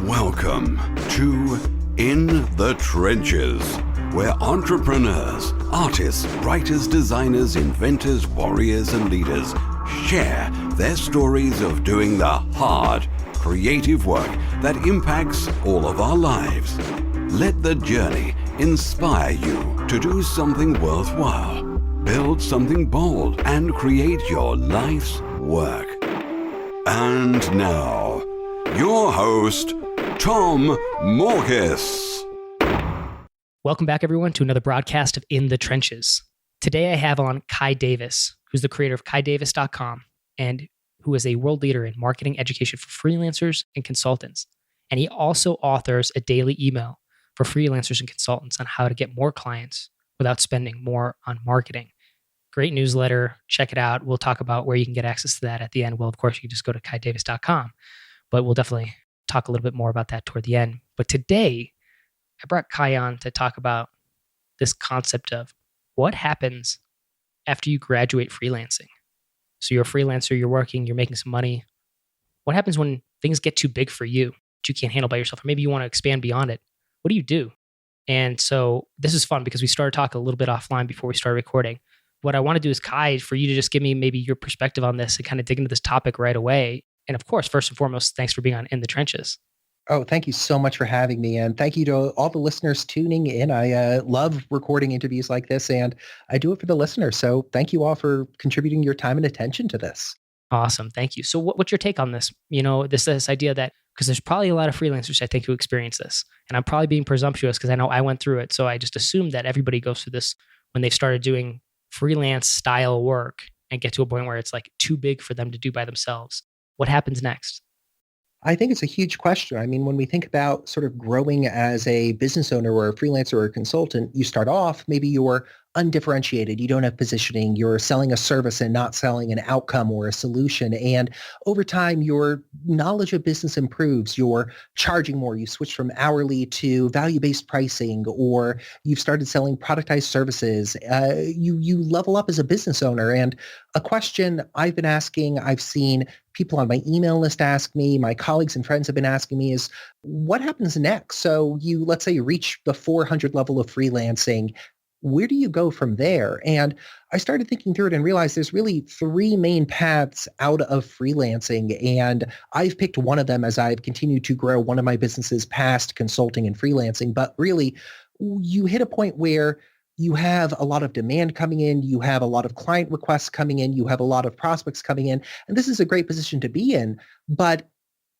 Welcome to In the Trenches, where entrepreneurs, artists, writers, designers, inventors, warriors, and leaders share their stories of doing the hard, creative work that impacts all of our lives. Let the journey inspire you to do something worthwhile, build something bold, and create your life's work. And now, your host, Tom Morkis. Welcome back, everyone, to another broadcast of In the Trenches. Today I have on Kai Davis, who's the creator of KaiDavis.com and who is a world leader in marketing education for freelancers and consultants. And he also authors a daily email for freelancers and consultants on how to get more clients without spending more on marketing. Great newsletter. Check it out. We'll talk about where you can get access to that at the end. Well, of course, you can just go to KaiDavis.com, but we'll definitely talk a little bit more about that toward the end. But today, I brought Kai on to talk about this concept of what happens after you graduate freelancing. So you're a freelancer, you're working, you're making some money. What happens when things get too big for you that you can't handle by yourself? Or maybe you want to expand beyond it. What do you do? And so this is fun because we started talking a little bit offline before we started recording. What I want to do is, Kai, for you to just give me maybe your perspective on this and kind of dig into this topic right away. And of course, first and foremost, thanks for being on In the Trenches. Oh, thank you so much for having me. And thank you to all the listeners tuning in. I love recording interviews like this, and I do it for the listeners. So thank you all for contributing your time and attention to this. Awesome. Thank you. So what's your take on this? You know, this idea that, because there's probably a lot of freelancers, I think, who experience this. And I'm probably being presumptuous because I know I went through it. So I just assumed that everybody goes through this when they started doing freelance style work and get to a point where it's like too big for them to do by themselves. What happens next? I think it's a huge question. I mean, when we think about sort of growing as a business owner or a freelancer or a consultant, you start off, maybe you're undifferentiated. You don't have positioning. You're selling a service and not selling an outcome or a solution. And over time, your knowledge of business improves. You're charging more. You switch from hourly to value-based pricing, or you've started selling productized services. You level up as a business owner. And a question I've been asking, I've seen people on my email list ask me, my colleagues and friends have been asking me is, what happens next? So let's say you reach the 400 level of freelancing. Where do you go from there? And I started thinking through it and realized there's really three main paths out of freelancing. And I've picked one of them as I've continued to grow one of my businesses past consulting and freelancing. But really, you hit a point where you have a lot of demand coming in, you have a lot of client requests coming in, you have a lot of prospects coming in. And this is a great position to be in. But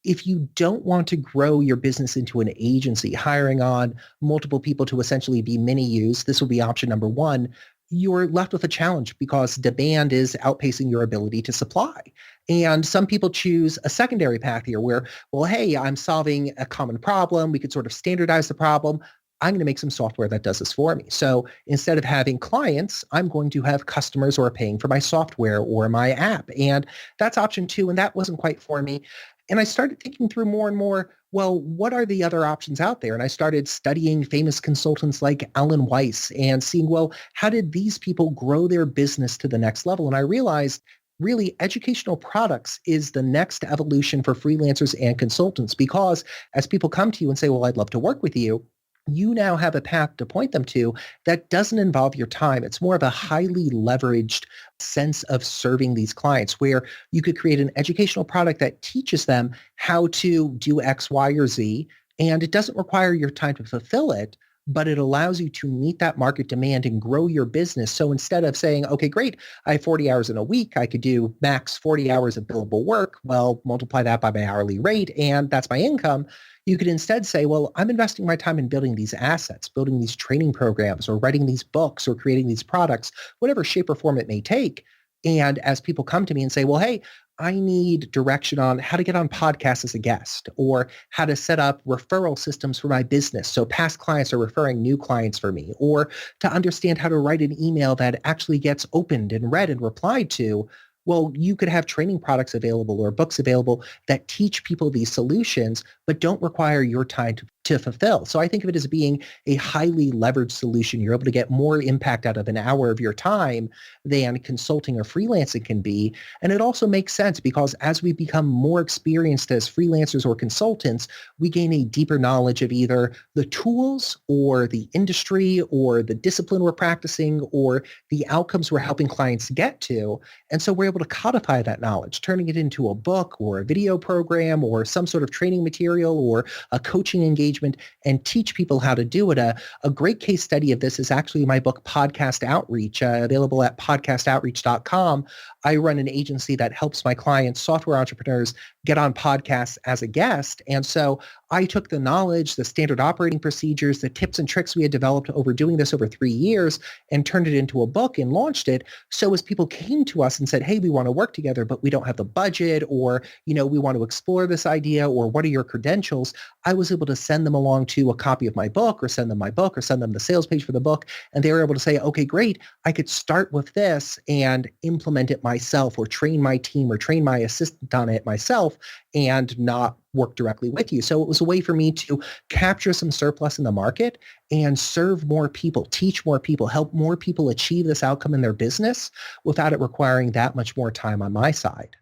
if you don't want to grow your business into an agency, hiring on multiple people to essentially be mini yous, this will be option number one. You're left with a challenge because demand is outpacing your ability to supply. And some people choose a secondary path here where, well, hey, I'm solving a common problem. We could sort of standardize the problem. I'm going to make some software that does this for me. So instead of having clients, I'm going to have customers who are paying for my software or my app. And that's option two. And that wasn't quite for me. And I started thinking through more and more, well, what are the other options out there? And I started studying famous consultants like Alan Weiss and seeing, well, how did these people grow their business to the next level? And I realized really educational products is the next evolution for freelancers and consultants, because as people come to you and say, well, I'd love to work with you, you now have a path to point them to that doesn't involve your time. It's more of a highly leveraged sense of serving these clients where you could create an educational product that teaches them how to do X, Y, or Z, and it doesn't require your time to fulfill it, but it allows you to meet that market demand and grow your business. So instead of saying, okay, great, I have 40 hours in a week, I could do max 40 hours of billable work, well, multiply that by my hourly rate, and that's my income. You could instead say, well, I'm investing my time in building these assets, building these training programs, or writing these books, or creating these products, whatever shape or form it may take. And as people come to me and say, well, hey, I need direction on how to get on podcasts as a guest, or how to set up referral systems for my business so past clients are referring new clients for me, or to understand how to write an email that actually gets opened and read and replied to, well, you could have training products available or books available that teach people these solutions, but don't require your time to to fulfill. So I think of it as being a highly leveraged solution. You're able to get more impact out of an hour of your time than consulting or freelancing can be. And it also makes sense because as we become more experienced as freelancers or consultants, we gain a deeper knowledge of either the tools or the industry or the discipline we're practicing or the outcomes we're helping clients get to. And so we're able to codify that knowledge, turning it into a book or a video program or some sort of training material or a coaching engagement and teach people how to do it. A great case study of this is actually my book, Podcast Outreach, available at podcastoutreach.com. I run an agency that helps my clients, software entrepreneurs, get on podcasts as a guest. And so I took the knowledge, the standard operating procedures, the tips and tricks we had developed over doing this over 3 years and turned it into a book and launched it. So as people came to us and said, hey, we want to work together, but we don't have the budget, or, we want to explore this idea, or what are your credentials? I was able to send them along to a copy of my book or send them my book or send them the sales page for the book. And they were able to say, okay, great. I could start with this and implement it myself or train my team or train my assistant on it myself and not work directly with you. So it was a way for me to capture some surplus in the market and serve more people, teach more people, help more people achieve this outcome in their business without it requiring that much more time on my side.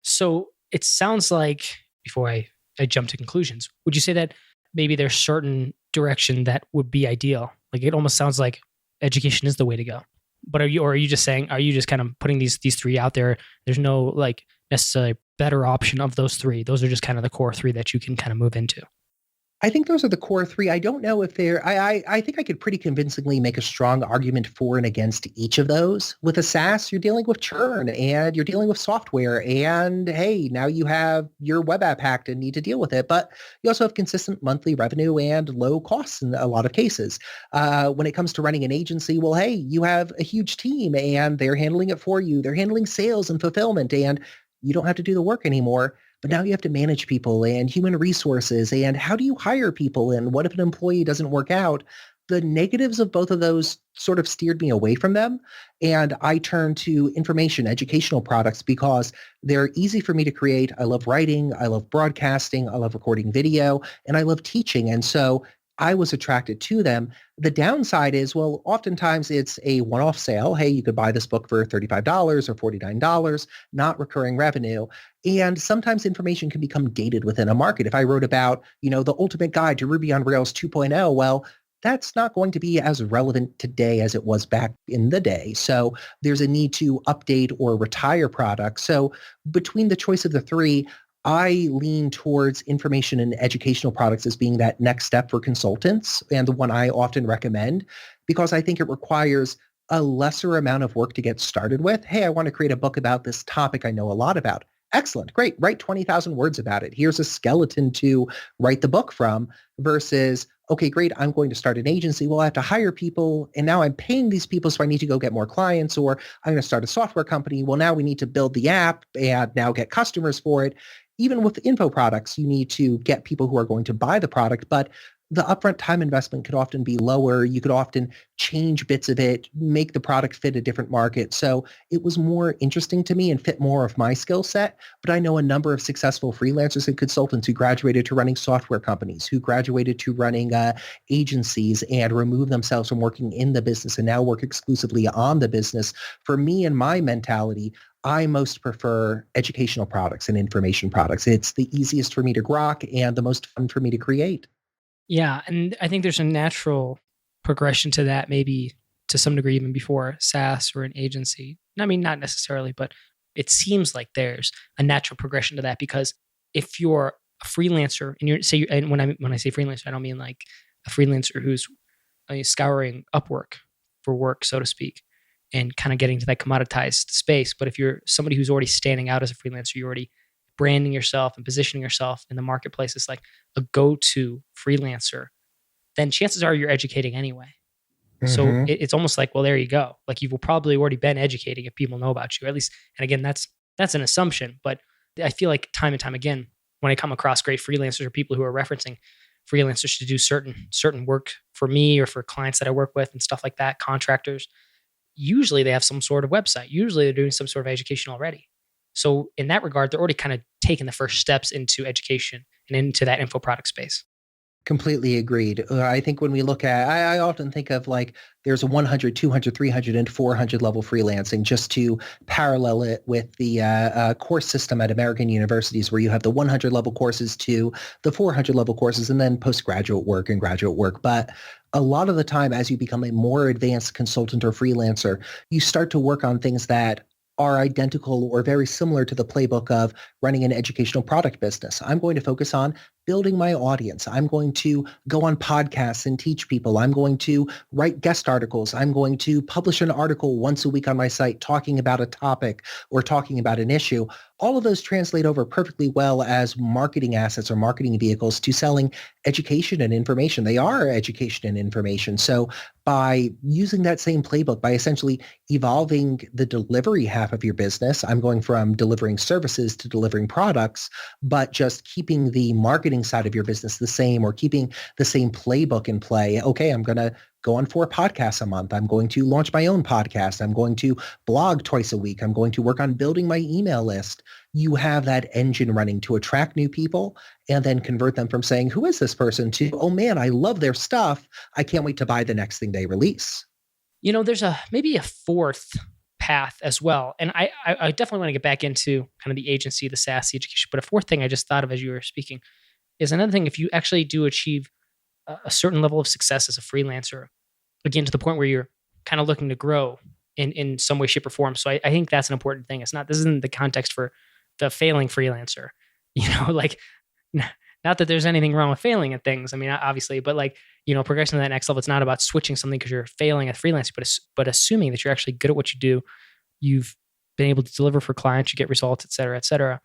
So it sounds like, before I jump to conclusions, would you say that maybe there's certain direction that would be ideal? Like it almost sounds like education is the way to go. But are you just kind of putting these three out there? There's no like necessarily better option of those three. Those are just kind of the core three that you can kind of move into. I think those are the core three. I don't know if I think I could pretty convincingly make a strong argument for and against each of those. With a SaaS, you're dealing with churn and you're dealing with software and hey, now you have your web app hacked and need to deal with it. But you also have consistent monthly revenue and low costs in a lot of cases. When it comes to running an agency, well, hey, you have a huge team and they're handling it for you. They're handling sales and fulfillment and you don't have to do the work anymore. But now you have to manage people and human resources and how do you hire people and what if an employee doesn't work out? The negatives of both of those sort of steered me away from them. And I turned to information, educational products because they're easy for me to create. I love writing. I love broadcasting. I love recording video and I love teaching. And so I was attracted to them. The downside is, well, oftentimes it's a one-off sale. Hey, you could buy this book for $35 or $49, not recurring revenue. And sometimes information can become dated within a market. If I wrote about, the ultimate guide to Ruby on Rails 2.0, well, that's not going to be as relevant today as it was back in the day. So there's a need to update or retire products. So between the choice of the three, I lean towards information and educational products as being that next step for consultants and the one I often recommend because I think it requires a lesser amount of work to get started with. Hey, I want to create a book about this topic I know a lot about. Excellent. Great. Write 20,000 words about it. Here's a skeleton to write the book from versus, okay, great. I'm going to start an agency. Well, I have to hire people and now I'm paying these people. So I need to go get more clients or I'm going to start a software company. Well, now we need to build the app and now get customers for it. Even with info products, you need to get people who are going to buy the product, but the upfront time investment could often be lower. You could often change bits of it, make the product fit a different market. So it was more interesting to me and fit more of my skill set. But I know a number of successful freelancers and consultants who graduated to running software companies, who graduated to running agencies and remove themselves from working in the business and now work exclusively on the business. For me and my mentality, I most prefer educational products and information products. It's the easiest for me to grok and the most fun for me to create. Yeah. And I think there's a natural progression to that, maybe to some degree, even before SaaS or an agency. I mean, not necessarily, but it seems like there's a natural progression to that because if you're a freelancer and when I say freelancer, I don't mean like a freelancer who's scouring Upwork for work, so to speak, and kind of getting to that commoditized space. But if you're somebody who's already standing out as a freelancer, you're already branding yourself and positioning yourself in the marketplace as like a go-to freelancer, then chances are you're educating anyway. Mm-hmm. So it's almost like, well, there you go. Like you've probably already been educating if people know about you, at least. And again, that's an assumption, but I feel like time and time again, when I come across great freelancers or people who are referencing freelancers to do certain work for me or for clients that I work with and stuff like that, contractors, usually they have some sort of website. Usually they're doing some sort of education already. So in that regard, they're already kind of taking the first steps into education and into that info product space. Completely agreed. I think when we look at, I often think of like there's a 100, 200, 300, and 400 level freelancing just to parallel it with the course system at American universities where you have the 100 level courses to the 400 level courses and then postgraduate work and graduate work. But a lot of the time, as you become a more advanced consultant or freelancer, you start to work on things that are identical or very similar to the playbook of running an educational product business. I'm going to focus on building my audience. I'm going to go on podcasts and teach people. I'm going to write guest articles. I'm going to publish an article once a week on my site talking about a topic or talking about an issue. All of those translate over perfectly well as marketing assets or marketing vehicles to selling education and information. They are education and information. So by using that same playbook, by essentially evolving the delivery half of your business, I'm going from delivering services to delivering products, but just keeping the marketing side of your business the same or keeping the same playbook in play. Okay, I'm going to go on 4 podcasts a month. I'm going to launch my own podcast. I'm going to blog twice a week. I'm going to work on building my email list. You have that engine running to attract new people and then convert them from saying, who is this person to, oh man, I love their stuff. I can't wait to buy the next thing they release. There's maybe a fourth path as well. And I definitely want to get back into kind of the agency, the SaaS, the education. But a fourth thing I just thought of as you were speaking is another thing. If you actually do achieve a certain level of success as a freelancer, again, to the point where you're kind of looking to grow in some way, shape, or form. So I think that's an important thing. This isn't the context for the failing freelancer, like not that there's anything wrong with failing at things. I mean, obviously, but progressing to that next level, it's not about switching something because you're failing at freelancing, but assuming that you're actually good at what you do, you've been able to deliver for clients, you get results, et cetera, et cetera.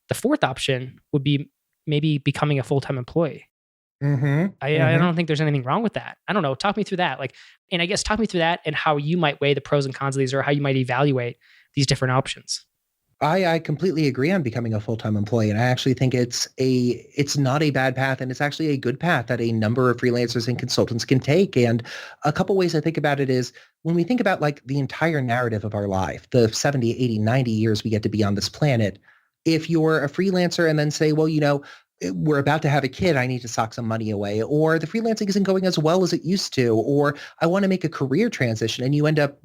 The fourth option would be maybe becoming a full-time employee. I don't think there's anything wrong with that. I don't know. Talk me through that. And I guess talk me through that and how you might weigh the pros and cons of these or how you might evaluate these different options. I completely agree on becoming a full-time employee. And I actually think it's not a bad path. And it's actually a good path that a number of freelancers and consultants can take. And a couple ways I think about it is when we think about like the entire narrative of our life, the 70, 80, 90 years we get to be on this planet, if you're a freelancer and then say, well, we're about to have a kid, I need to sock some money away, or the freelancing isn't going as well as it used to, or I want to make a career transition and you end up,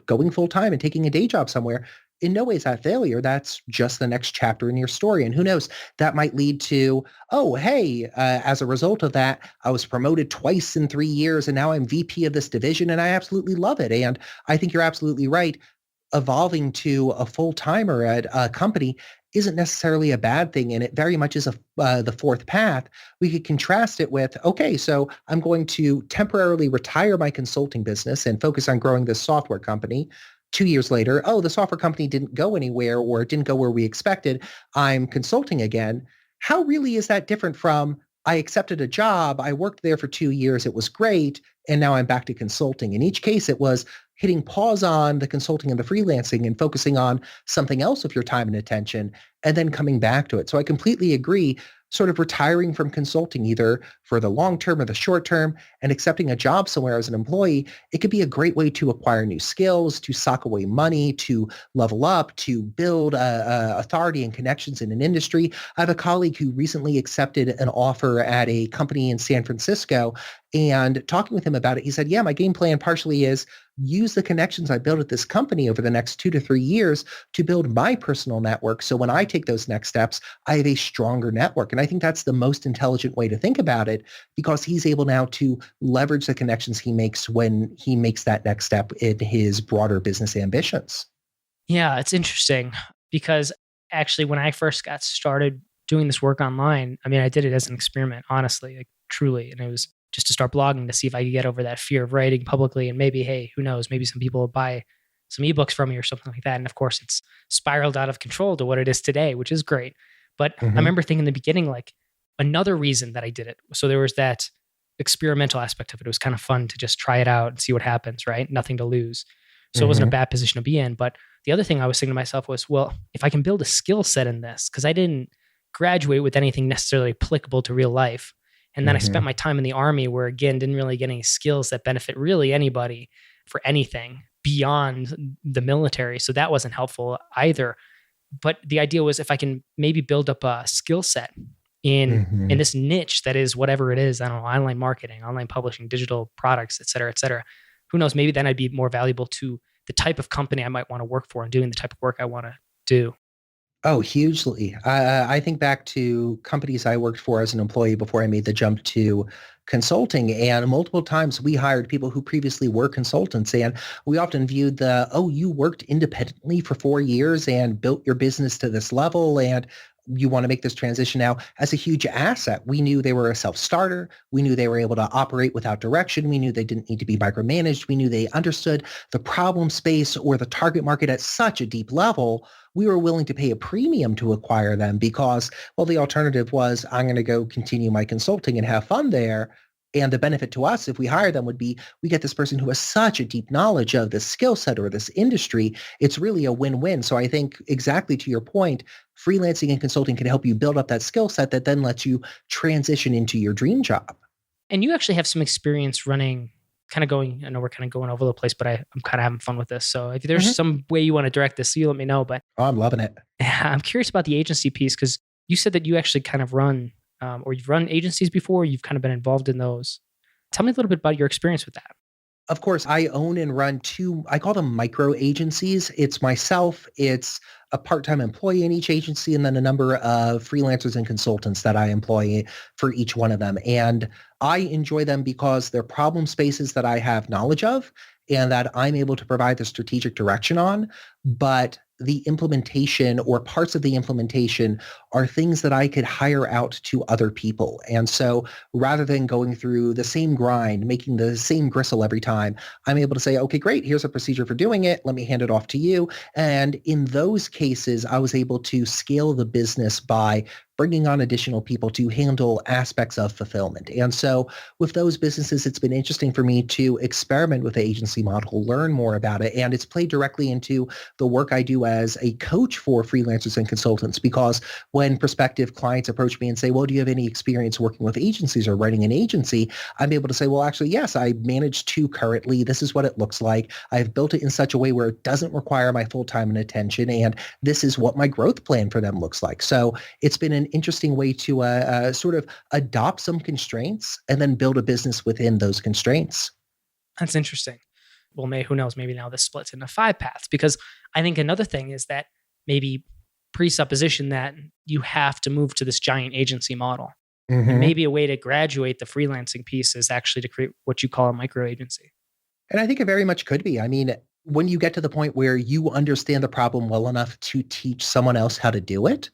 going full time and taking a day job somewhere. In no way is that failure. That's just the next chapter in your story. And who knows, that might lead to, oh, hey, as a result of that, I was promoted twice in 3 years and now I'm VP of this division and I absolutely love it. And I think you're absolutely right. Evolving to a full-timer at a company isn't necessarily a bad thing, and it very much is the fourth path. We could contrast it with, okay, so I'm going to temporarily retire my consulting business and focus on growing this software company. 2 years later, oh, the software company didn't go anywhere or it didn't go where we expected. I'm consulting again. How really is that different from I accepted a job, I worked there for 2 years, it was great, and now I'm back to consulting. In each case, it was hitting pause on the consulting and the freelancing and focusing on something else with your time and attention, and then coming back to it. So I completely agree, sort of retiring from consulting either for the long term or the short term and accepting a job somewhere as an employee, it could be a great way to acquire new skills, to sock away money, to level up, to build authority and connections in an industry. I have a colleague who recently accepted an offer at a company in San Francisco, and talking with him about it, he said, yeah, my game plan partially is use the connections I built at this company over the next 2 to 3 years to build my personal network. So when I take those next steps, I have a stronger network. And I think that's the most intelligent way to think about it because he's able now to leverage the connections he makes when he makes that next step in his broader business ambitions. Yeah, it's interesting because actually when I first got started doing this work online, I mean, I did it as an experiment, honestly, like truly. And it was just to start blogging to see if I could get over that fear of writing publicly. And maybe, hey, who knows, maybe some people will buy some ebooks from me or something like that. And of course, it's spiraled out of control to what it is today, which is great. But I remember thinking in the beginning, like another reason that I did it. So there was that experimental aspect of it. It was kind of fun to just try it out and see what happens, right? Nothing to lose. So it wasn't a bad position to be in. But the other thing I was thinking to myself was, well, if I can build a skill set in this, because I didn't graduate with anything necessarily applicable to real life. And then I spent my time in the army where, again, didn't really get any skills that benefit really anybody for anything beyond the military. So that wasn't helpful either. But the idea was if I can maybe build up a skill set in this niche that is whatever it is. I don't know, online marketing, online publishing, digital products, et cetera, et cetera. Who knows? Maybe then I'd be more valuable to the type of company I might want to work for and doing the type of work I want to do. Oh, hugely. I think back to companies I worked for as an employee before I made the jump to consulting. And multiple times we hired people who previously were consultants. And we often viewed you worked independently for 4 years and built your business to this level. And you want to make this transition now as a huge asset. We knew they were a self-starter. We knew they were able to operate without direction. We knew they didn't need to be micromanaged. We knew they understood the problem space or the target market at such a deep level. We were willing to pay a premium to acquire them because, well, the alternative was I'm going to go continue my consulting and have fun there. And the benefit to us if we hire them would be we get this person who has such a deep knowledge of this skill set or this industry. It's really a win-win. So I think exactly to your point, freelancing and consulting can help you build up that skill set that then lets you transition into your dream job. And you actually have some experience running, kind of going, I know we're kind of going over the place, but I'm kind of having fun with this. So if there's some way you want to direct this, you let me know. But Oh, I'm loving it. I'm curious about the agency piece because you said that you actually kind of run or you've run agencies before, you've kind of been involved in those. Tell me a little bit about your experience with that. Of course, I own and run two, I call them micro agencies. It's myself, it's a part-time employee in each agency, and then a number of freelancers and consultants that I employ for each one of them. And I enjoy them because they're problem spaces that I have knowledge of and that I'm able to provide the strategic direction on. But the implementation or parts of the implementation are things that I could hire out to other people. And so rather than going through the same grind, making the same gristle every time, I'm able to say, okay, great, here's a procedure for doing it. Let me hand it off to you. And in those cases, I was able to scale the business by bringing on additional people to handle aspects of fulfillment. And so with those businesses, it's been interesting for me to experiment with the agency model, learn more about it. And it's played directly into the work I do as a coach for freelancers and consultants, because when prospective clients approach me and say, well, do you have any experience working with agencies or running an agency? I'm able to say, well, actually, yes, I manage two currently. This is what it looks like. I've built it in such a way where it doesn't require my full time and attention. And this is what my growth plan for them looks like. So it's been an interesting way to sort of adopt some constraints and then build a business within those constraints. That's interesting. Well, who knows? Maybe now this splits into 5 paths, because I think another thing is that maybe presupposition that you have to move to this giant agency model. And maybe a way to graduate the freelancing piece is actually to create what you call a micro agency. And I think it very much could be. I mean, when you get to the point where you understand the problem well enough to teach someone else how to do it,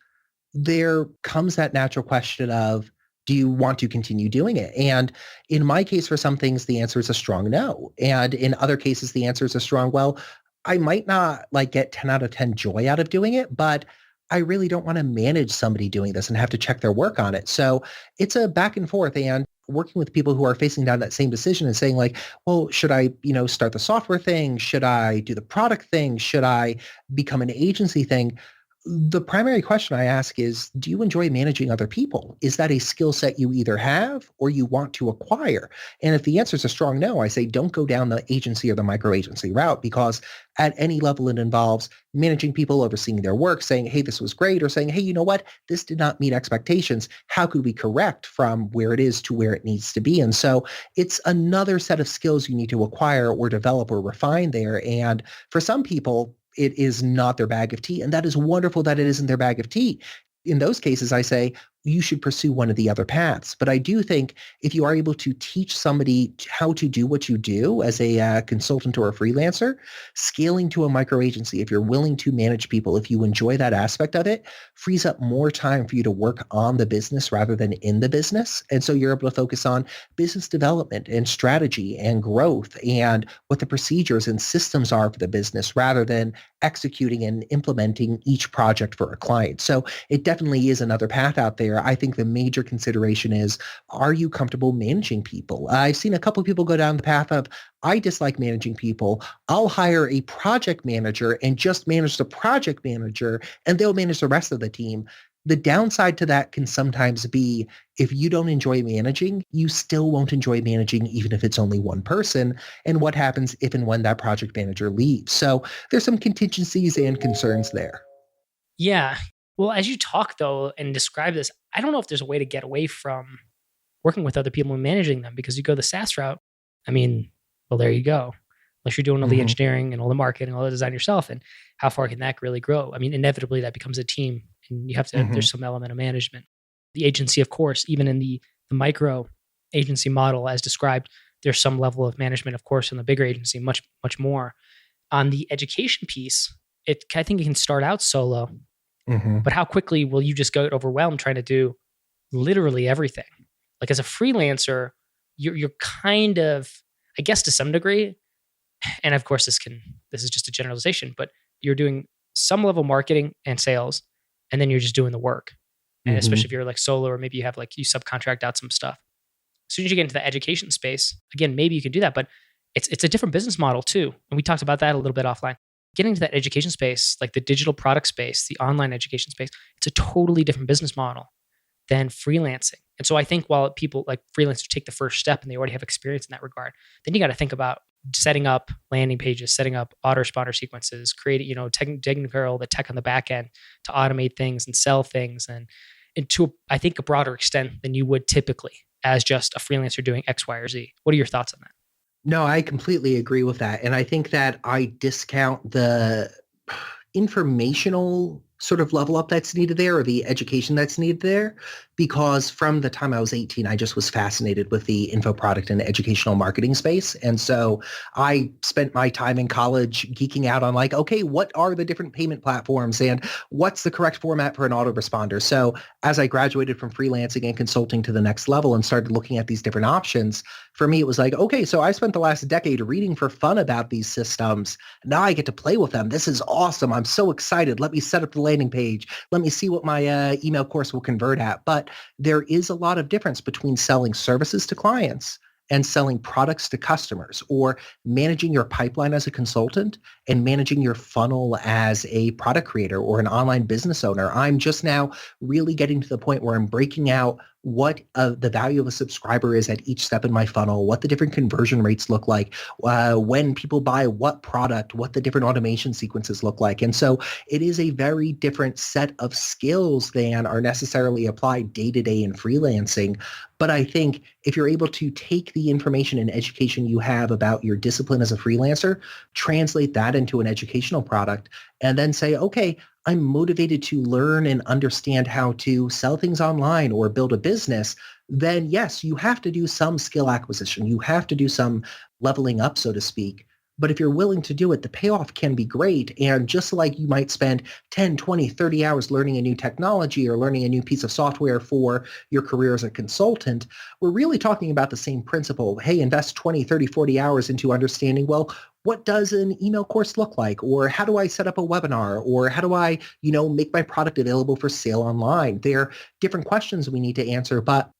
there comes that natural question of, do you want to continue doing it? And in my case, for some things, the answer is a strong no. And in other cases, the answer is a strong, well, I might not like get 10 out of 10 joy out of doing it, but I really don't want to manage somebody doing this and have to check their work on it. So it's a back and forth, and working with people who are facing down that same decision and saying like, well, should I, start the software thing? Should I do the product thing? Should I become an agency thing? The primary question I ask is, do you enjoy managing other people? Is that a skill set you either have or you want to acquire? And if the answer is a strong no, I say don't go down the agency or the micro agency route, because at any level it involves managing people, overseeing their work, saying, hey, this was great, or saying, hey, you know what? This did not meet expectations. How could we correct from where it is to where it needs to be? And so it's another set of skills you need to acquire or develop or refine there. And for some people, it is not their bag of tea. And that is wonderful that it isn't their bag of tea. In those cases, I say you should pursue one of the other paths. But I do think if you are able to teach somebody how to do what you do as a consultant or a freelancer, scaling to a micro agency, if you're willing to manage people, if you enjoy that aspect of it, frees up more time for you to work on the business rather than in the business. And so you're able to focus on business development and strategy and growth and what the procedures and systems are for the business rather than executing and implementing each project for a client. So it definitely is another path out there. I think the major consideration is, are you comfortable managing people? I've seen a couple of people go down the path of, I dislike managing people. I'll hire a project manager and just manage the project manager, and they'll manage the rest of the team. The downside to that can sometimes be, if you don't enjoy managing, you still won't enjoy managing even if it's only one person. And what happens if and when that project manager leaves? So there's some contingencies and concerns there. Yeah. Well, as you talk though and describe this, I don't know if there's a way to get away from working with other people and managing them, because you go the SaaS route. I mean, well, there you go. Unless you're doing all the engineering and all the marketing and all the design yourself, and how far can that really grow? I mean, inevitably that becomes a team, and you have to, there's some element of management. The agency, of course, even in the micro agency model as described, there's some level of management, of course, in the bigger agency, much, much more. On the education piece, I think it can start out solo, but how quickly will you just get overwhelmed trying to do literally everything? Like as a freelancer, you're kind of, I guess to some degree, and of course this is just a generalization, but you're doing some level marketing and sales, and then you're just doing the work. And especially if you're like solo, or maybe you have like you subcontract out some stuff. As soon as you get into the education space, again, maybe you can do that, but it's a different business model too. And we talked about that a little bit offline. Getting into that education space, like the digital product space, the online education space, it's a totally different business model than freelancing. And so I think while people like freelancers take the first step and they already have experience in that regard, then you got to think about setting up landing pages, setting up autoresponder sequences, creating, technical, the tech on the back end to automate things and sell things, and to, I think, a broader extent than you would typically as just a freelancer doing X, Y, or Z. What are your thoughts on that? No, I completely agree with that. And I think that I discount the informational sort of level up that's needed there, or the education that's needed there, because from the time I was 18, I just was fascinated with the info product and educational marketing space. And so I spent my time in college geeking out on like, okay, what are the different payment platforms and what's the correct format for an autoresponder? So as I graduated from freelancing and consulting to the next level and started looking at these different options, for me, it was like, okay, so I spent the last decade reading for fun about these systems. Now I get to play with them. This is awesome. I'm so excited. Let me set up the landing page. Let me see what my email course will convert at. But there is a lot of difference between selling services to clients and selling products to customers, or managing your pipeline as a consultant and managing your funnel as a product creator or an online business owner. I'm just now really getting to the point where I'm breaking out what the value of a subscriber is at each step in my funnel, what the different conversion rates look like, when people buy what product, what the different automation sequences look like. And so it is a very different set of skills than are necessarily applied day-to-day in freelancing. But I think if you're able to take the information and education you have about your discipline as a freelancer, translate that into an educational product, and then say, okay, I'm motivated to learn and understand how to sell things online or build a business, then yes, you have to do some skill acquisition. You have to do some leveling up, so to speak. But if you're willing to do it, the payoff can be great. And just like you might spend 10, 20, 30 hours learning a new technology or learning a new piece of software for your career as a consultant, we're really talking about the same principle. Hey, invest 20, 30, 40 hours into understanding, well, what does an email course look like? Or how do I set up a webinar? Or how do I, make my product available for sale online? They're different questions we need to answer, but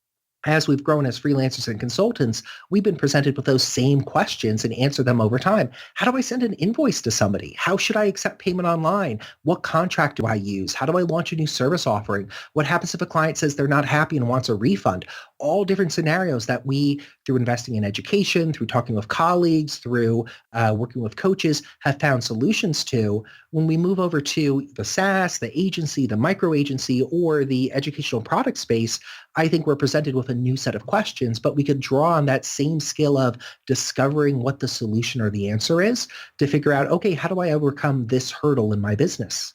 as we've grown as freelancers and consultants, we've been presented with those same questions and answer them over time. How do I send an invoice to somebody? How should I accept payment online? What contract do I use? How do I launch a new service offering? What happens if a client says they're not happy and wants a refund? All different scenarios that we, through investing in education, through talking with colleagues, through working with coaches, have found solutions to. When we move over to the SaaS, the agency, the micro agency, or the educational product space, I think we're presented with a new set of questions, but we could draw on that same skill of discovering what the solution or the answer is to figure out, okay, how do I overcome this hurdle in my business?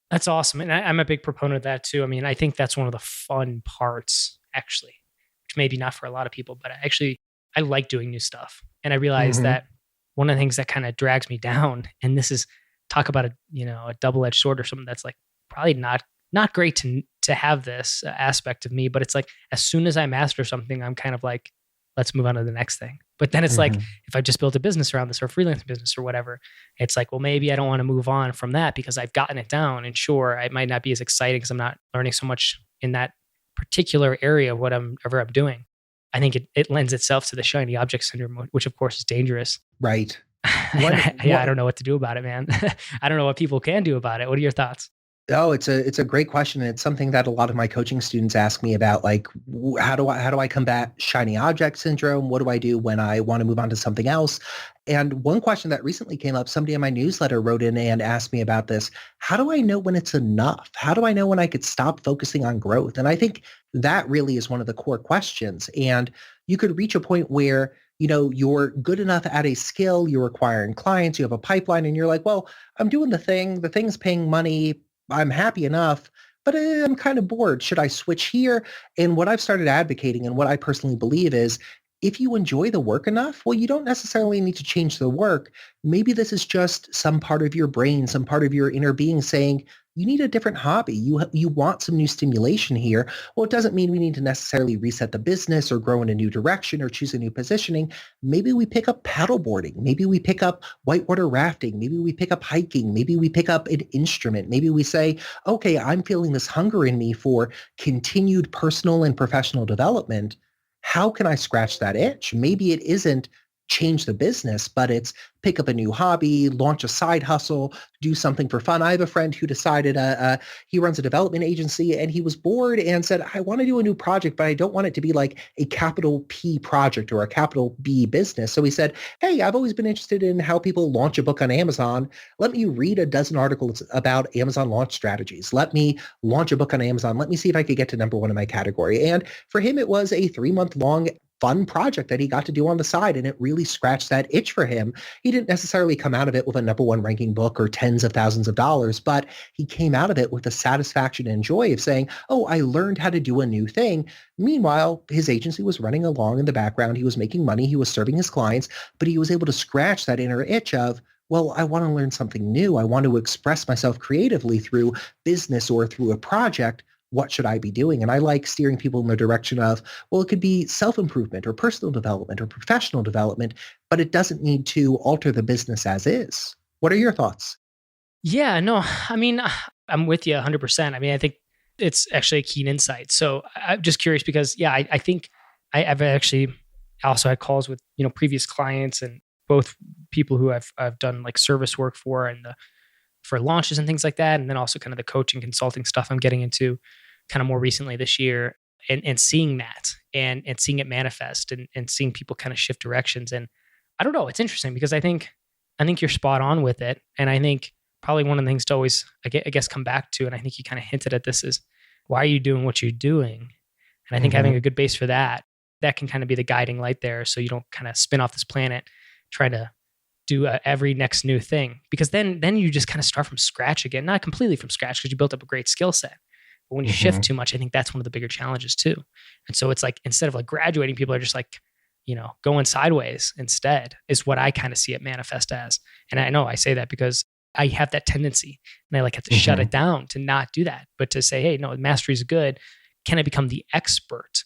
That's awesome. And I'm a big proponent of that too. I mean, I think that's one of the fun parts, actually, which maybe not for a lot of people, but I like doing new stuff. And I realize that one of the things that kind of drags me down, and this is talk about a double-edged sword or something that's like probably not great to have this aspect of me, but it's like, as soon as I master something, I'm kind of like, let's move on to the next thing. But then it's like, if I just built a business around this or a freelance business or whatever, it's like, well, maybe I don't want to move on from that because I've gotten it down. And sure, it might not be as exciting because I'm not learning so much in that particular area of whatever I'm doing. I think it lends itself to the shiny object syndrome, which of course is dangerous. Right. I don't know what to do about it, man. I don't know what people can do about it. What are your thoughts? Oh, it's a great question. And it's something that a lot of my coaching students ask me about, like, how do I combat shiny object syndrome? What do I do when I want to move on to something else? And one question that recently came up, somebody in my newsletter wrote in and asked me about this. How do I know when it's enough? How do I know when I could stop focusing on growth? And I think that really is one of the core questions. And you could reach a point where, you're good enough at a skill, you're acquiring clients, you have a pipeline, and you're like, well, I'm doing the thing's paying money, I'm happy enough, but I'm kind of bored. Should I switch here? And what I've started advocating and what I personally believe is if you enjoy the work enough, well, you don't necessarily need to change the work. Maybe this is just some part of your brain, some part of your inner being saying, you need a different hobby. You want some new stimulation here. Well, it doesn't mean we need to necessarily reset the business or grow in a new direction or choose a new positioning. Maybe we pick up paddleboarding. Maybe we pick up whitewater rafting. Maybe we pick up hiking. Maybe we pick up an instrument. Maybe we say, okay, I'm feeling this hunger in me for continued personal and professional development. How can I scratch that itch? Maybe it isn't change the business, but it's pick up a new hobby, launch a side hustle, do something for fun. I have a friend who decided he runs a development agency and he was bored and said, I want to do a new project, but I don't want it to be like a capital P project or a capital B business. So he said, hey, I've always been interested in how people launch a book on Amazon. Let me read a dozen articles about Amazon launch strategies. Let me launch a book on Amazon. Let me see if I could get to number one in my category. And for him, it was a 3-month long fun project that he got to do on the side. And it really scratched that itch for him. He didn't necessarily come out of it with a number one ranking book or tens of thousands of dollars, but he came out of it with the satisfaction and joy of saying, oh, I learned how to do a new thing. Meanwhile, his agency was running along in the background. He was making money. He was serving his clients, but he was able to scratch that inner itch of, well, I want to learn something new. I want to express myself creatively through business or through a project. What should I be doing? And I like steering people in the direction of, well, it could be self-improvement or personal development or professional development, but it doesn't need to alter the business as is. What are your thoughts? Yeah, no, I mean, I'm with you 100%. I mean, I think it's actually a keen insight. So I'm just curious because, yeah, I think I've actually also had calls with, previous clients and both people who I've done like service work for and for launches and things like that. And then also kind of the coaching consulting stuff I'm getting into kind of more recently this year and seeing that and seeing it manifest and seeing people kind of shift directions. And I don't know, it's interesting because I think you're spot on with it. And I think probably one of the things to always, I guess, come back to, and I think you kind of hinted at this, is why are you doing what you're doing? And I think having a good base for that can kind of be the guiding light there. So you don't kind of spin off this planet trying to do every next new thing, because then you just kind of start from scratch again, not completely from scratch because you built up a great skill set. But when you shift too much, I think that's one of the bigger challenges too. And so it's like, instead of like graduating, people are just like, going sideways instead is what I kind of see it manifest as. And I know I say that because I have that tendency and I like have to shut it down to not do that, but to say, hey, no, mastery is good. Can I become the expert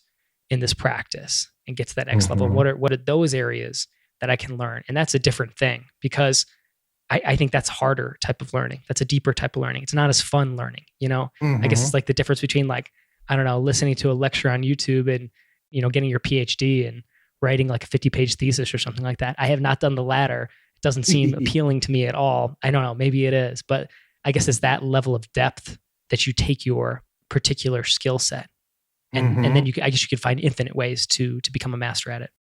in this practice and get to that next level? What are those areas that I can learn? And that's a different thing because I think that's harder type of learning. That's a deeper type of learning. It's not as fun learning, I guess it's like the difference between like, I don't know, listening to a lecture on YouTube and, getting your PhD and writing like a 50-page thesis or something like that. I have not done the latter. It doesn't seem appealing to me at all. I don't know, maybe it is, but I guess it's that level of depth that you take your particular skill set. And then I guess you could find infinite ways to become a master at it.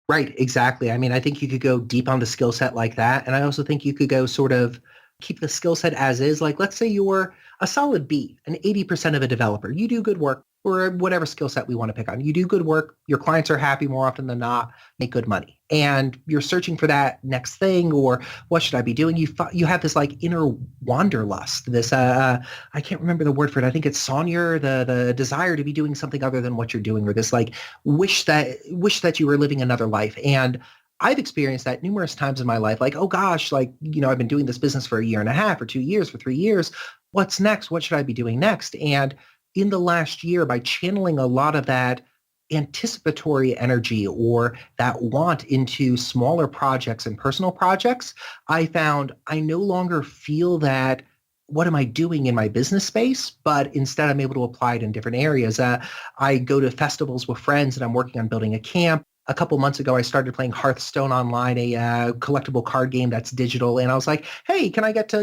Right, exactly. I mean, I think you could go deep on the skill set like that. And I also think you could go sort of keep the skill set as is. Like, let's say you're a solid B, an 80% of a developer. You do good work, or whatever skill set we want to pick on. You do good work. Your clients are happy more often than not, make good money. And you're searching for that next thing, or what should I be doing? You have this like inner wanderlust, this, I can't remember the word for it. I think it's Sonya, the desire to be doing something other than what you're doing, or this like wish that you were living another life. And I've experienced that numerous times in my life. Like, oh gosh, like, I've been doing this business for 1.5 years or 2 years, for 3 years. What's next? What should I be doing next? And in the last year, by channeling a lot of that anticipatory energy or that want into smaller projects and personal projects, I found I no longer feel that, what am I doing in my business space? But instead, I'm able to apply it in different areas. I go to festivals with friends and I'm working on building a camp. a couple months ago, I started playing Hearthstone online, a collectible card game that's digital. And I was like, hey, can I get to,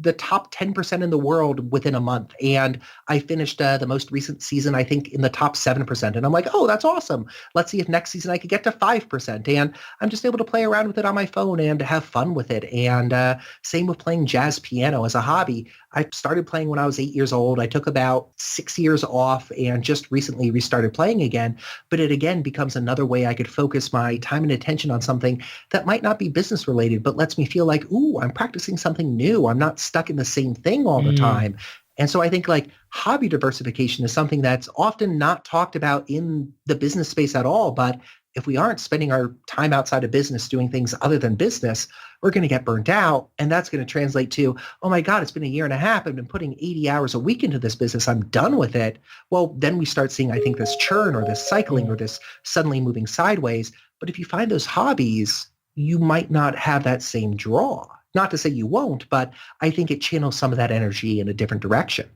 the top 10% in the world within a month? And I finished the most recent season, I think, in the top 7%. And I'm like, oh, that's awesome. Let's see if next season I could get to 5%. And I'm just able to play around with it on my phone and have fun with it. And same with playing jazz piano as a hobby. I started playing when I was 8 years old. I took about 6 years off and just recently restarted playing again. But it again becomes another way I could focus my time and attention on something that might not be business related, but lets me feel like, ooh, I'm practicing something new. I'm not stuck in the same thing all the time. And so I think like hobby diversification is something that's often not talked about in the business space at all. But if we aren't spending our time outside of business doing things other than business, we're going to get burnt out. And that's going to translate to, oh my God, it's been a year and a half. I've been putting 80 hours a week into this business. I'm done with it. Well, then we start seeing, I think, this churn or this cycling or this suddenly moving sideways. But if you find those hobbies, you might not have that same draw. Not to say you won't, but I think it channels some of that energy in a different direction.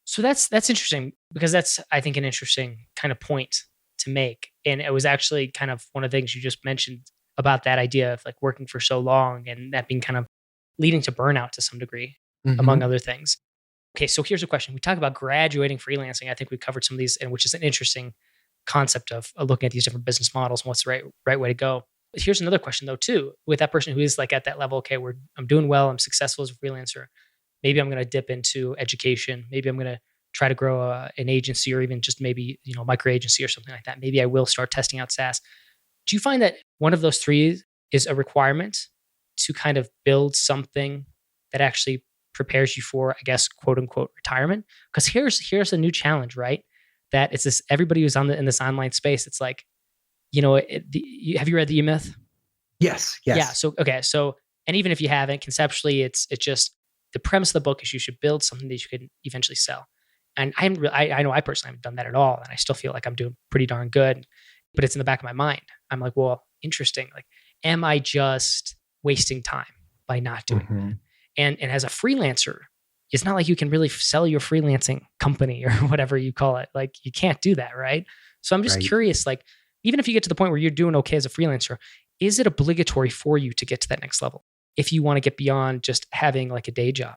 So that's interesting, because that's, I think, an interesting kind of point to make. And it was actually kind of one of the things you just mentioned about that idea of like working for so long and that being kind of leading to burnout to some degree, among other things. Okay, so here's a question. We talk about graduating freelancing. I think we covered some of these, and which is an interesting concept of looking at these different business models and what's the right way to go. But here's another question though, too, with that person who is like at that level. Okay, I'm doing well. I'm successful as a freelancer. Maybe I'm going to dip into education. Maybe I'm going to try to grow an agency, or even just maybe, micro agency or something like that. Maybe I will start testing out SaaS. Do you find that one of those three is a requirement to kind of build something that actually prepares you for, I guess, quote unquote, retirement? Because here's a new challenge, right? That it's this, everybody who's in this online space. It's like, have you read the E-Myth? Yes. Yeah. So, and even if you haven't, conceptually, it's just the premise of the book is you should build something that you can eventually sell. And I know I personally haven't done that at all, and I still feel like I'm doing pretty darn good. But it's in the back of my mind. I'm like, well, interesting. Like, am I just wasting time by not doing that? And as a freelancer, it's not like you can really sell your freelancing company or whatever you call it. Like, you can't do that, right? So I'm just curious, like, even if you get to the point where you're doing okay as a freelancer, is it obligatory for you to get to that next level if you want to get beyond just having like a day job?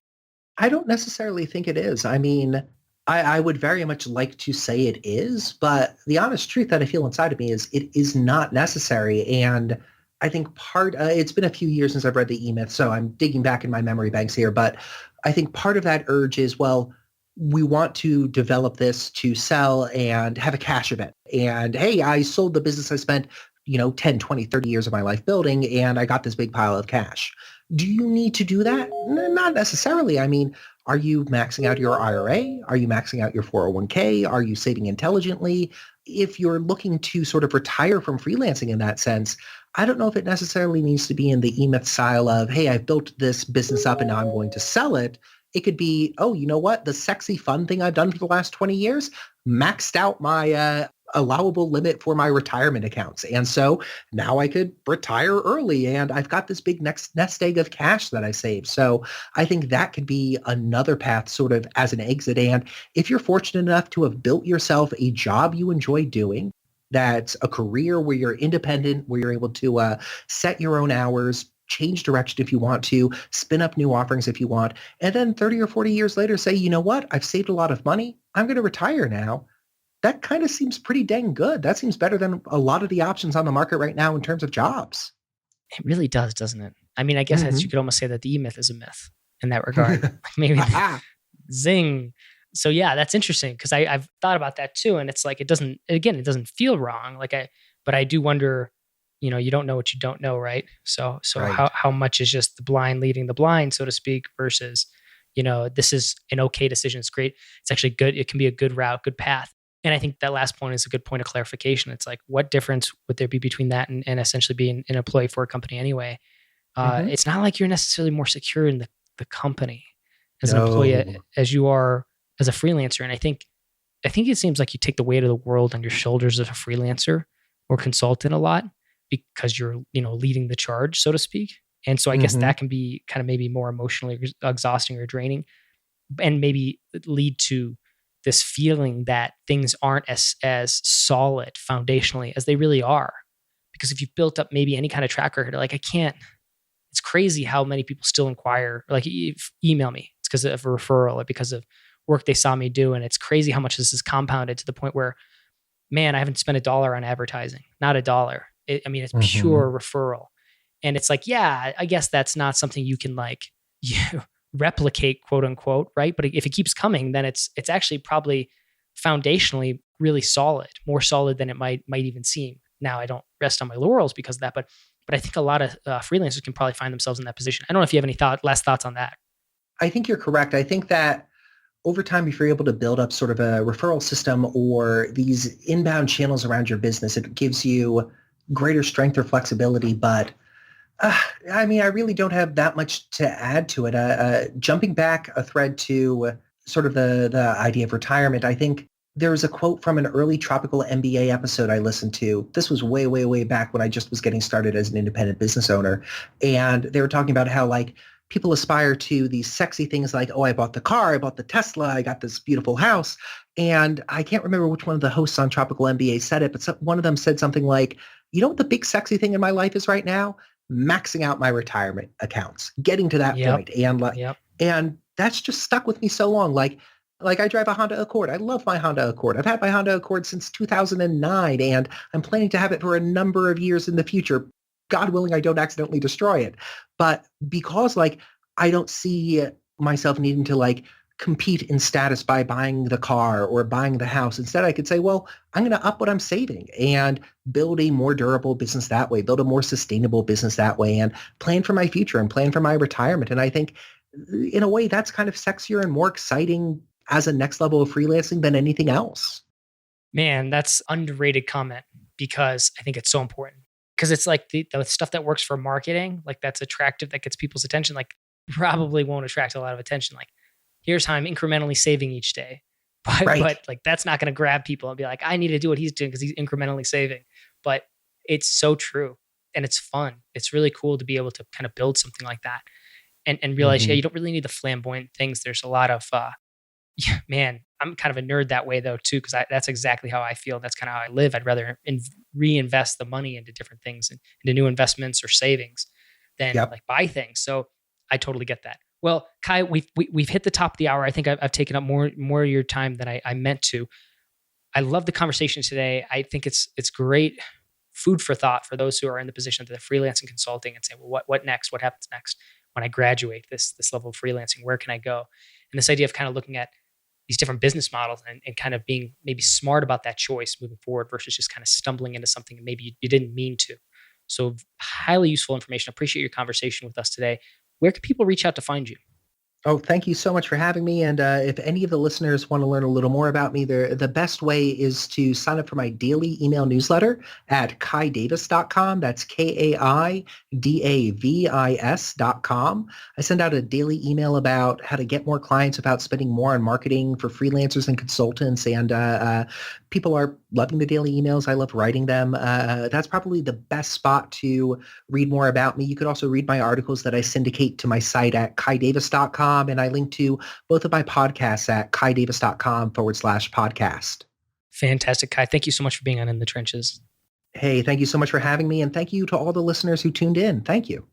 I don't necessarily think it is. I mean, I would very much like to say it is, but the honest truth that I feel inside of me is it is not necessary. And I think it's been a few years since I've read the E-Myth, so I'm digging back in my memory banks here. But I think part of that urge is, well, we want to develop this to sell and have a cash event. And hey, I sold the business I spent 10, 20, 30 years of my life building, and I got this big pile of cash. Do you need to do that? Not necessarily. I mean, are you maxing out your IRA? Are you maxing out your 401k? Are you saving intelligently? If you're looking to sort of retire from freelancing in that sense, I don't know if it necessarily needs to be in the E-Myth style of, hey, I've built this business up and now I'm going to sell it. It could be, oh, you know what? The sexy fun thing I've done for the last 20 years, maxed out my allowable limit for my retirement accounts. And so now I could retire early and I've got this big nest egg of cash that I saved. So I think that could be another path sort of as an exit. And if you're fortunate enough to have built yourself a job you enjoy doing, that's a career where you're independent, where you're able to set your own hours, change direction if you want to, spin up new offerings if you want, and then 30 or 40 years later say, you know what, I've saved a lot of money. I'm going to retire now. That kind of seems pretty dang good. That seems better than a lot of the options on the market right now in terms of jobs. It really does, doesn't it? I mean, I guess you could almost say that the E-Myth is a myth in that regard. Maybe zing. So yeah, that's interesting because I've thought about that too. And it's like, it doesn't feel wrong. But I do wonder, you don't know what you don't know, right? So right. How much is just the blind leading the blind, so to speak, versus, this is an okay decision. It's great. It's actually good. It can be a good route, good path. And I think that last point is a good point of clarification. It's like, what difference would there be between that and essentially being an employee for a company anyway? It's not like you're necessarily more secure in the company as an employee as you are as a freelancer. And I think it seems like you take the weight of the world on your shoulders as a freelancer or consultant a lot because you're, leading the charge, so to speak. And so I guess that can be kind of maybe more emotionally exhausting or draining and maybe lead to this feeling that things aren't as solid foundationally as they really are. because if you've built up maybe any kind of track record, like it's crazy how many people still inquire, like email me. It's because of a referral or because of work they saw me do. And it's crazy how much this is compounded to the point where, man, I haven't spent $1 on advertising, not $1. It's pure referral. And it's like, yeah, I guess that's not something you can like replicate, quote unquote, right? But if it keeps coming, then it's actually probably foundationally really solid, more solid than it might even seem. Now, I don't rest on my laurels because of that, but I think a lot of freelancers can probably find themselves in that position. I don't know if you have any last thoughts on that. I think you're correct. I think that over time, if you're able to build up sort of a referral system or these inbound channels around your business, it gives you greater strength or flexibility. But I really don't have that much to add to it. Jumping back a thread to sort of the idea of retirement, I think there was a quote from an early Tropical MBA episode I listened to. This was way, way, way back when I just was getting started as an independent business owner. And they were talking about how like people aspire to these sexy things like, oh, I bought the car, I bought the Tesla, I got this beautiful house. And I can't remember which one of the hosts on Tropical MBA said it, but one of them said something like, you know what the big sexy thing in my life is right now? Maxing out my retirement accounts, getting to that point. And that's just stuck with me so long. Like I drive a Honda Accord. I love my Honda Accord. I've had my Honda Accord since 2009, and I'm planning to have it for a number of years in the future. God willing, I don't accidentally destroy it. But because like I don't see myself needing to like compete in status by buying the car or buying the house. Instead, I could say, well, I'm going to up what I'm saving and build a more durable business that way, build a more sustainable business that way, and plan for my future and plan for my retirement. And I think in a way that's kind of sexier and more exciting as a next level of freelancing than anything else. Man, that's underrated comment because I think it's so important. Because it's like the stuff that works for marketing, like that's attractive, that gets people's attention, like probably won't attract a lot of attention. Like, here's how I'm incrementally saving each day. But like that's not going to grab people and be like, I need to do what he's doing because he's incrementally saving. But it's so true. And it's fun. It's really cool to be able to kind of build something like that and realize, you don't really need the flamboyant things. There's a lot of, man, I'm kind of a nerd that way though too, because that's exactly how I feel. That's kind of how I live. I'd rather reinvest the money into different things and into new investments or savings than like buy things. So I totally get that. Well, Kai, we've hit the top of the hour. I think I've taken up more of your time than I meant to. I love the conversation today. I think it's great food for thought for those who are in the position of the freelancing consulting and say, well, what next? What happens next when I graduate this level of freelancing? Where can I go? And this idea of kind of looking at these different business models and kind of being maybe smart about that choice moving forward versus just kind of stumbling into something that maybe you didn't mean to. So highly useful information. Appreciate your conversation with us today. Where can people reach out to find you? Oh, thank you so much for having me. And if any of the listeners want to learn a little more about me, the best way is to sign up for my daily email newsletter at kaidavis.com. That's KAIDAVIS.com. I send out a daily email about how to get more clients without spending more on marketing for freelancers and consultants. And people are loving the daily emails. I love writing them. That's probably the best spot to read more about me. You could also read my articles that I syndicate to my site at kaidavis.com. And I link to both of my podcasts at kaidavis.com/podcast. Fantastic, Kai. Thank you so much for being on In the Trenches. Hey, thank you so much for having me. And thank you to all the listeners who tuned in. Thank you.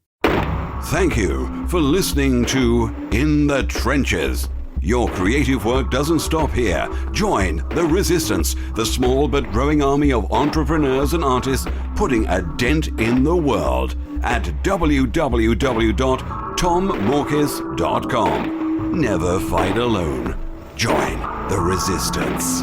Thank you for listening to In the Trenches. Your creative work doesn't stop here. Join the resistance, the small but growing army of entrepreneurs and artists putting a dent in the world at www.tommorkis.com. Never fight alone. Join the resistance.